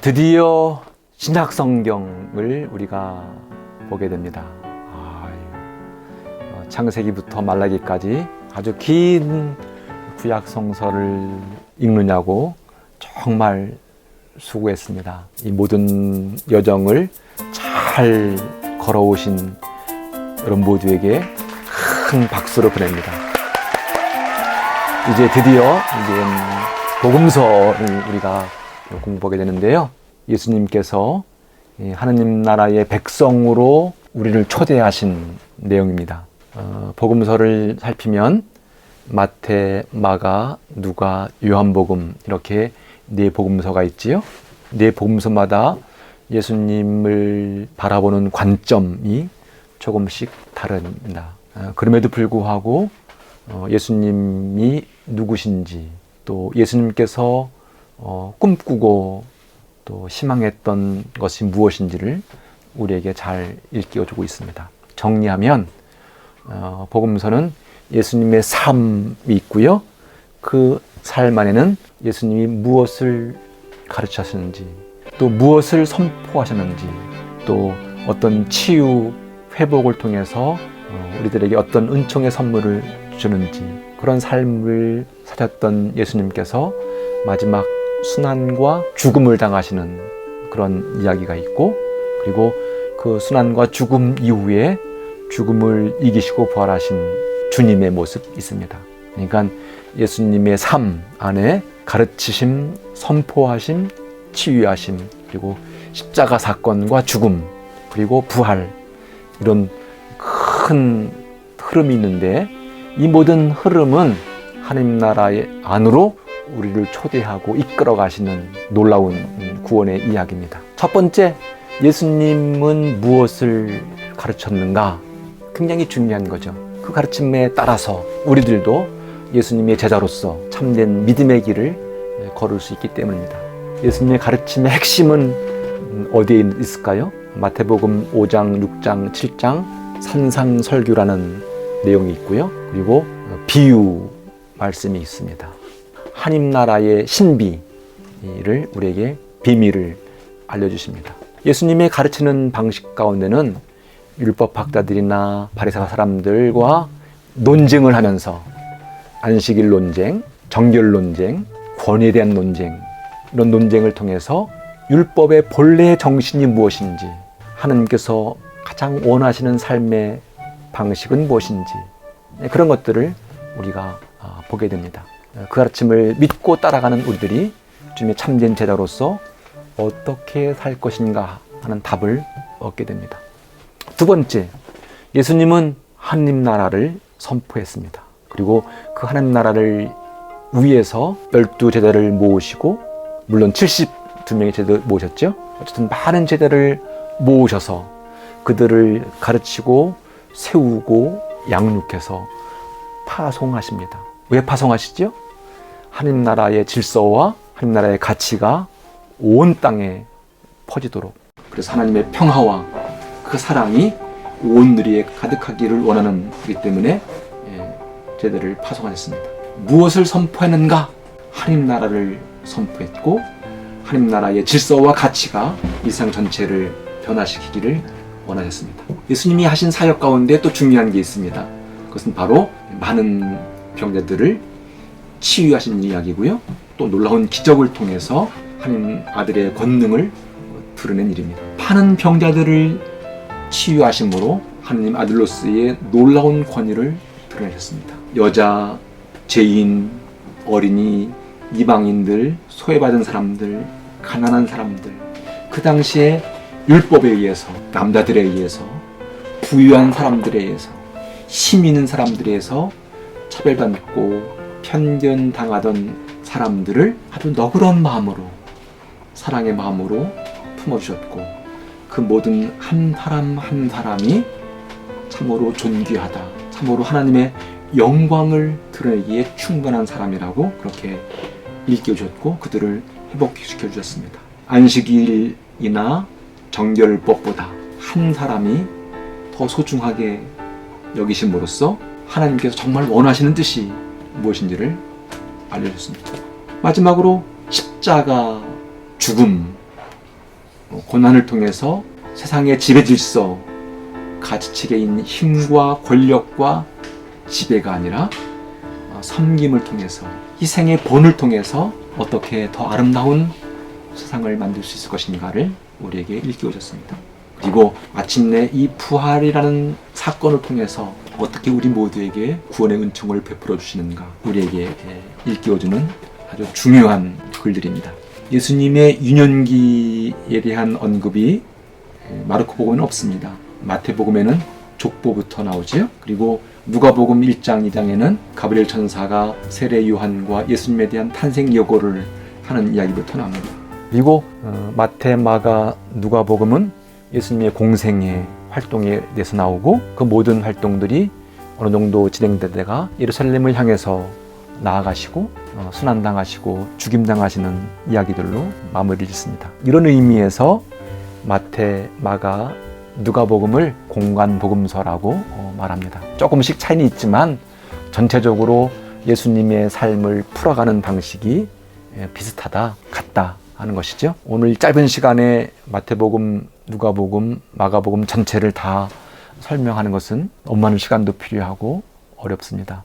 드디어 신약 성경을 우리가 보게 됩니다. 창세기부터 말라기까지 아주 긴 구약 성서를 읽느냐고 정말 수고했습니다. 이 모든 여정을 잘 걸어오신 여러분 모두에게 큰 박수를 보냅니다. 이제 드디어 복음서를 우리가 공부하게 되는데요. 예수님께서 하느님 나라의 백성으로 우리를 초대하신 내용입니다. 복음서를 살피면 마태, 마가, 누가, 요한복음 이렇게 네 복음서가 있지요. 네 복음서마다 예수님을 바라보는 관점이 조금씩 다릅니다. 그럼에도 불구하고 예수님이 누구신지, 또 예수님께서 꿈꾸고 또 희망했던 것이 무엇인지를 우리에게 잘 일깨워주고 있습니다. 정리하면 복음서는 예수님의 삶이 있고요. 그 삶 안에는 예수님이 무엇을 가르치셨는지, 또 무엇을 선포하셨는지, 또 어떤 치유, 회복을 통해서 우리들에게 어떤 은총의 선물을 주는지, 그런 삶을 사셨던 예수님께서 마지막 순환과 죽음을 당하시는 그런 이야기가 있고, 그리고 그 순환과 죽음 이후에 죽음을 이기시고 부활하신 주님의 모습이 있습니다. 그러니까 예수님의 삶 안에 가르치심, 선포하심, 치유하심, 그리고 십자가 사건과 죽음, 그리고 부활, 이런 큰 흐름이 있는데, 이 모든 흐름은 하나님 나라의 안으로 우리를 초대하고 이끌어 가시는 놀라운 구원의 이야기입니다. 첫 번째, 예수님은 무엇을 가르쳤는가? 굉장히 중요한 거죠. 그 가르침에 따라서 우리들도 예수님의 제자로서 참된 믿음의 길을 걸을 수 있기 때문입니다. 예수님의 가르침의 핵심은 어디에 있을까요? 마태복음 5장, 6장, 7장 산상설교라는 내용이 있고요. 그리고 비유 말씀이 있습니다. 하나님 나라의 신비를 우리에게 비밀을 알려주십니다. 예수님의 가르치는 방식 가운데는 율법학자들이나 바리새파 사람들과 논쟁을 하면서 안식일 논쟁, 정결 논쟁, 권위에 대한 논쟁, 이런 논쟁을 통해서 율법의 본래의 정신이 무엇인지, 하나님께서 가장 원하시는 삶의 방식은 무엇인지, 그런 것들을 우리가 보게 됩니다. 그 가르침을 믿고 따라가는 우리들이 주님의 참된 제자로서 어떻게 살 것인가 하는 답을 얻게 됩니다. 두 번째, 예수님은 하나님 나라를 선포했습니다. 그리고 그 하나님 나라를 위해서 12제자를 모으시고, 물론 72명의 제자를 모으셨죠. 어쨌든 많은 제자를 모으셔서 그들을 가르치고 세우고 양육해서 파송하십니다. 왜 파송하시죠? 하나님 나라의 질서와 하나님 나라의 가치가 온 땅에 퍼지도록, 그래서 하나님의 평화와 그 사랑이 온 누리에 가득하기를 원하는 거기 때문에 제자들을 파송하셨습니다. 무엇을 선포했는가? 하나님 나라를 선포했고, 하나님 나라의 질서와 가치가 일상 전체를 변화시키기를 원하셨습니다. 예수님이 하신 사역 가운데 또 중요한 게 있습니다. 그것은 바로 많은 병자들을 치유하신 이야기고요. 또 놀라운 기적을 통해서 하나님 아들의 권능을 드러낸 일입니다. 많은 병자들을 치유하심으로 하나님 아들로서의 놀라운 권위를 드러내셨습니다. 여자, 죄인, 어린이, 이방인들, 소외받은 사람들, 가난한 사람들, 그 당시에 율법에 의해서, 남자들에 의해서, 부유한 사람들에 의해서, 힘 있는 사람들에 의해서 차별받고 편견당하던 사람들을 아주 너그러운 마음으로, 사랑의 마음으로 품어주셨고, 그 모든 한 사람 한 사람이 참으로 존귀하다, 참으로 하나님의 영광을 드러내기에 충분한 사람이라고 그렇게 일깨워주셨고, 그들을 회복시켜 주셨습니다. 안식일이나 정결법보다 한 사람이 더 소중하게 여기심으로써 하나님께서 정말 원하시는 뜻이 무엇인지를 알려줬습니다. 마지막으로 십자가 죽음, 고난을 통해서 세상의 지배 질서, 가지치게인 힘과 권력과 지배가 아니라 섬김을 통해서, 희생의 본을 통해서 어떻게 더 아름다운 세상을 만들 수 있을 것인가를 우리에게 일깨워줬습니다. 그리고 마침내 이 부활이라는 사건을 통해서 어떻게 우리 모두에게 구원의 은총을 베풀어 주시는가 우리에게 일깨워주는 아주 중요한 글들입니다. 예수님의 유년기에 대한 언급이 마르코복음에는 없습니다. 마태복음에는 족보부터 나오죠. 그리고 누가복음 1장 2장에는 가브리엘 천사가 세례 요한과 예수님에 대한 탄생 예고를 하는 이야기부터 나옵니다. 그리고 마태, 마가, 누가복음은 예수님의 공생의 활동에 대해서 나오고 그 모든 활동들이 어느 정도 진행되다가 예루살렘을 향해서 나아가시고 순환당하시고 죽임당하시는 이야기들로 마무리를 짓습니다. 이런 의미에서 마태, 마가, 누가복음을 공관복음서라고 말합니다. 조금씩 차이는 있지만 전체적으로 예수님의 삶을 풀어가는 방식이 비슷하다, 같다 하는 것이죠. 오늘 짧은 시간에 마태복음, 누가복음, 마가복음 전체를 다 설명하는 것은 너무 많은 시간도 필요하고 어렵습니다.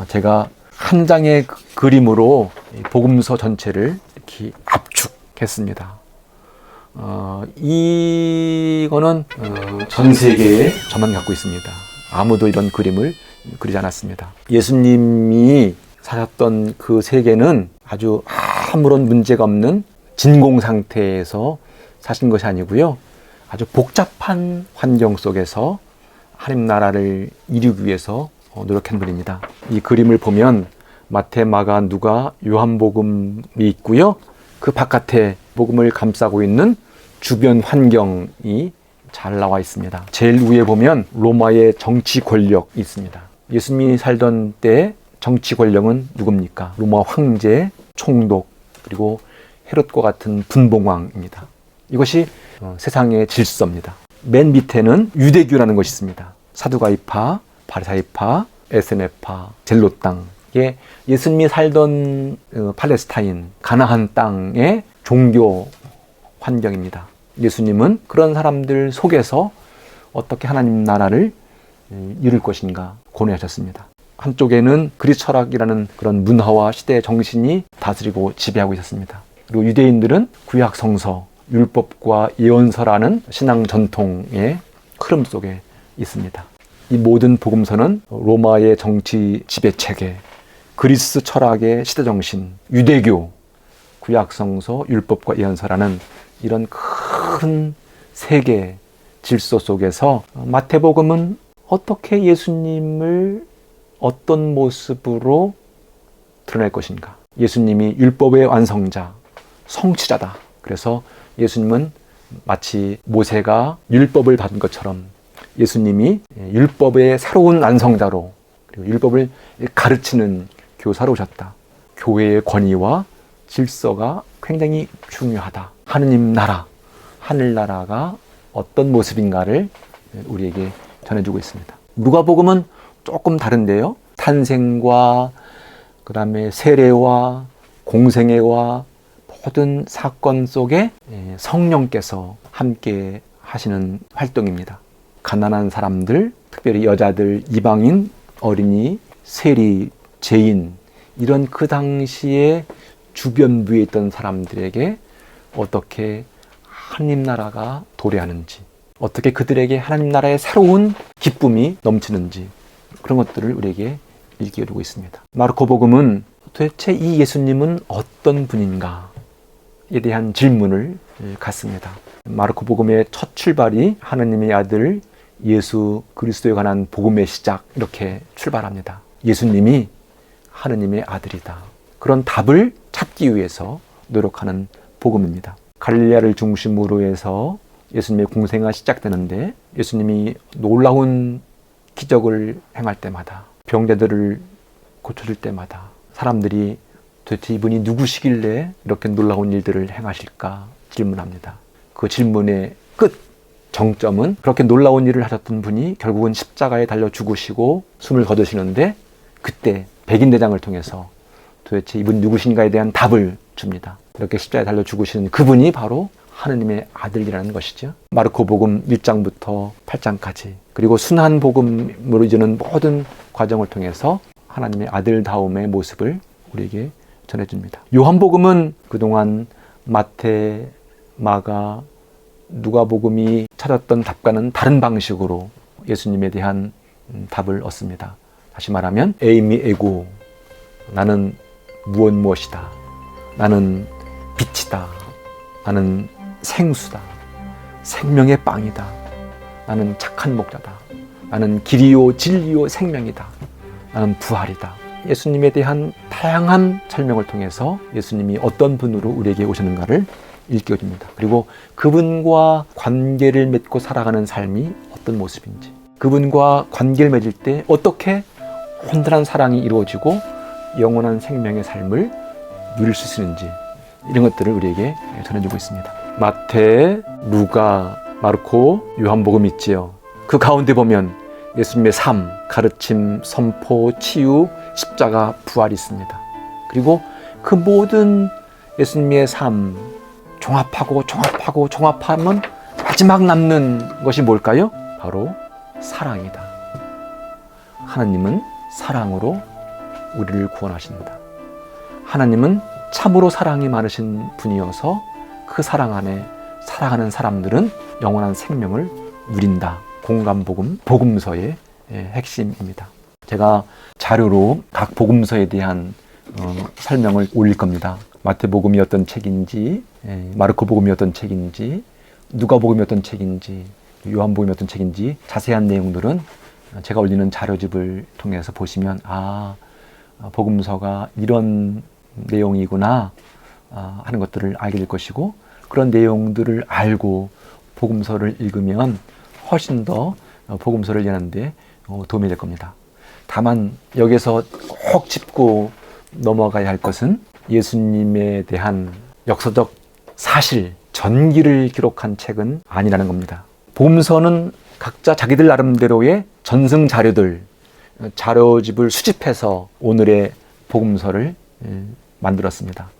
제가 한 장의 그림으로 복음서 전체를 이렇게 압축했습니다. 이거는 전 세계에 저만 갖고 있습니다. 아무도 이런 그림을 그리지 않았습니다. 예수님이 사셨던 그 세계는 아주 아무런 문제가 없는 진공 상태에서 사신 것이 아니고요. 아주 복잡한 환경 속에서 하나님 나라를 이루기 위해서 노력한 분입니다. 이 그림을 보면 마태, 마가, 누가, 요한복음이 있고요. 그 바깥에 복음을 감싸고 있는 주변 환경이 잘 나와 있습니다. 제일 위에 보면 로마의 정치 권력이 있습니다. 예수님이 살던 때 정치 권력은 누굽니까? 로마 황제, 총독, 그리고 헤롯과 같은 분봉왕입니다. 이것이 세상의 질서입니다. 맨 밑에는 유대교라는 것이 있습니다. 사두가이파, 바리사이파, 에세네파, 젤롯 땅. 이게 예수님이 살던 팔레스타인, 가나안 땅의 종교 환경입니다. 예수님은 그런 사람들 속에서 어떻게 하나님 나라를 이룰 것인가 고뇌하셨습니다. 한쪽에는 그리스 철학이라는 그런 문화와 시대의 정신이 다스리고 지배하고 있었습니다. 그리고 유대인들은 구약 성서, 율법과 예언서라는 신앙 전통의 흐름 속에 있습니다. 이 모든 복음서는 로마의 정치 지배 체계, 그리스 철학의 시대 정신, 유대교, 구약 성서, 율법과 예언서라는 이런 큰 세계 질서 속에서 마태복음은 어떻게 예수님을 어떤 모습으로 드러낼 것인가? 예수님이 율법의 완성자, 성취자다. 그래서 예수님은 마치 모세가 율법을 받은 것처럼 예수님이 율법의 새로운 완성자로 그리고 율법을 가르치는 교사로 오셨다. 교회의 권위와 질서가 굉장히 중요하다. 하느님 나라, 하늘나라가 어떤 모습인가를 우리에게 전해주고 있습니다. 누가복음은 조금 다른데요. 탄생과 그 다음에 세례와 공생애와 모든 사건 속에 성령께서 함께 하시는 활동입니다. 가난한 사람들, 특별히 여자들, 이방인, 어린이, 세리, 죄인 이런 그 당시에 주변부에 있던 사람들에게 어떻게 하나님 나라가 도래하는지, 어떻게 그들에게 하나님 나라의 새로운 기쁨이 넘치는지 그런 것들을 우리에게 일깨워주고 있습니다. 마르코복음은 도대체 이 예수님은 어떤 분인가에 대한 질문을 갖습니다. 마르코복음의 첫 출발이 하느님의 아들 예수 그리스도에 관한 복음의 시작 이렇게 출발합니다. 예수님이 하느님의 아들이다. 그런 답을 찾기 위해서 노력하는 복음입니다. 갈릴레아를 중심으로 해서 예수님의 공생애가 시작되는데 예수님이 놀라운 기적을 행할 때마다 병자들을 고쳐줄 때마다 사람들이 도대체 이분이 누구시길래 이렇게 놀라운 일들을 행하실까 질문합니다. 그 질문의 끝 정점은 그렇게 놀라운 일을 하셨던 분이 결국은 십자가에 달려 죽으시고 숨을 거두시는데 그때 백인대장을 통해서 도대체 이분 누구신가에 대한 답을 줍니다. 이렇게 십자가에 달려 죽으시는 그분이 바로 하느님의 아들이라는 것이죠. 마르코복음 1장부터 8장까지 그리고 순환복음으로 이제는 모든 과정을 통해서 하나님의 아들다움의 모습을 우리에게 전해줍니다. 요한복음은 그동안 마태, 마가, 누가복음이 찾았던 답과는 다른 방식으로 예수님에 대한 답을 얻습니다. 다시 말하면 에이미 에고, 나는 무엇이다, 나는 빛이다, 나는 생수다, 생명의 빵이다, 나는 착한 목자다, 나는 길이요 진리요 생명이다, 나는 부활이다. 예수님에 대한 다양한 설명을 통해서 예수님이 어떤 분으로 우리에게 오셨는가를 일깨워줍니다. 그리고 그분과 관계를 맺고 살아가는 삶이 어떤 모습인지, 그분과 관계를 맺을 때 어떻게 온전한 사랑이 이루어지고 영원한 생명의 삶을 누릴 수 있는지, 이런 것들을 우리에게 전해주고 있습니다. 마태, 루가, 마르코, 요한복음 있지요. 그 가운데 보면 예수님의 삶, 가르침, 선포, 치유, 십자가, 부활이 있습니다. 그리고 그 모든 예수님의 삶 종합하면 마지막 남는 것이 뭘까요? 바로 사랑이다. 하나님은 사랑으로 우리를 구원하십니다. 하나님은 참으로 사랑이 많으신 분이어서 그 사랑 안에 살아가는 사람들은 영원한 생명을 누린다. 공간복음, 복음서의 핵심입니다. 제가 자료로 각 복음서에 대한 설명을 올릴 겁니다. 마태복음이 어떤 책인지, 마르코복음이 어떤 책인지, 누가복음이 어떤 책인지, 요한복음이 어떤 책인지 자세한 내용들은 제가 올리는 자료집을 통해서 보시면 복음서가 이런 내용이구나 하는 것들을 알게 될 것이고, 그런 내용들을 알고 복음서를 읽으면 훨씬 더 복음서를 이해하는데 도움이 될 겁니다. 다만 여기서 꼭 짚고 넘어가야 할 것은 예수님에 대한 역사적 사실, 전기를 기록한 책은 아니라는 겁니다. 복음서는 각자 자기들 나름대로의 전승 자료집을 수집해서 오늘의 복음서를 만들었습니다.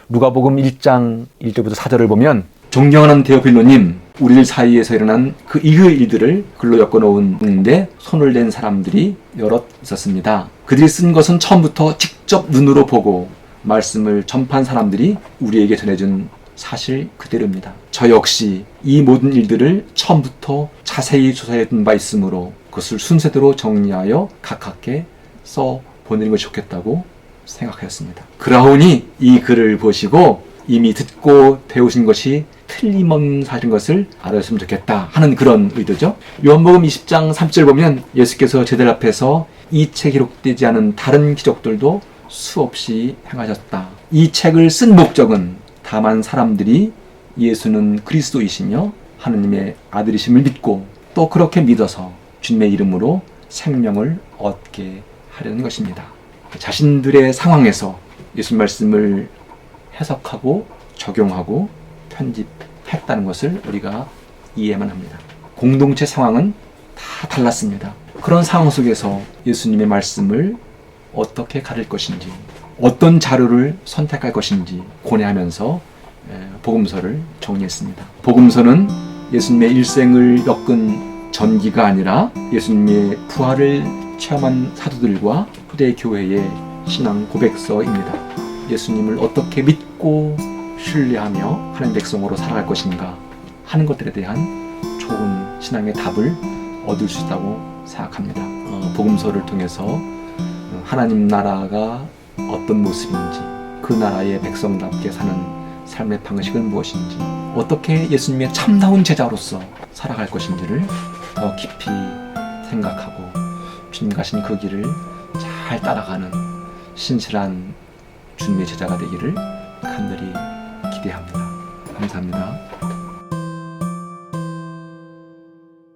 누가복음 1장 1절부터 4절을 보면, 존경하는 데오필로님, 우리들 사이에서 일어난 그 이후의 일들을 글로 엮어놓은데 손을 댄 사람들이 여럿 있었습니다. 그들이 쓴 것은 처음부터 직접 눈으로 보고 말씀을 전파한 사람들이 우리에게 전해준 사실 그대로입니다. 저 역시 이 모든 일들을 처음부터 자세히 조사해둔 바 있으므로 그것을 순서대로 정리하여 각각께 써 보내는 것이 좋겠다고 생각하였습니다. 그러하오니 이 글을 보시고 이미 듣고 배우신 것이 틀림없는 사실인 것을 알았으면 좋겠다 하는 그런 의도죠. 요한복음 20장 3절 보면 예수께서 제들 앞에서 이 책에 기록되지 않은 다른 기적들도 수없이 행하셨다. 이 책을 쓴 목적은 다만 사람들이 예수는 그리스도이시며 하느님의 아들이심을 믿고 또 그렇게 믿어서 주님의 이름으로 생명을 얻게 하려는 것입니다. 자신들의 상황에서 예수님 말씀을 해석하고 적용하고 편집했다는 것을 우리가 이해만 합니다. 공동체 상황은 다 달랐습니다. 그런 상황 속에서 예수님의 말씀을 어떻게 가릴 것인지, 어떤 자료를 선택할 것인지 고뇌하면서 복음서를 정리했습니다. 복음서는 예수님의 일생을 엮은 전기가 아니라 예수님의 부활을 체험한 사도들과 후대 교회의 신앙 고백서입니다. 예수님을 어떻게 믿고 신뢰하며 하나님 백성으로 살아갈 것인가 하는 것들에 대한 좋은 신앙의 답을 얻을 수 있다고 생각합니다. 복음서를 통해서 하나님 나라가 어떤 모습인지, 그 나라의 백성답게 사는 삶의 방식은 무엇인지, 어떻게 예수님의 참다운 제자로서 살아갈 것인지를 더 깊이 생각하고 주님 가신 그 길을 잘 따라가는 신실한 주님의 제자가 되기를 간절히 기대합니다. 감사합니다.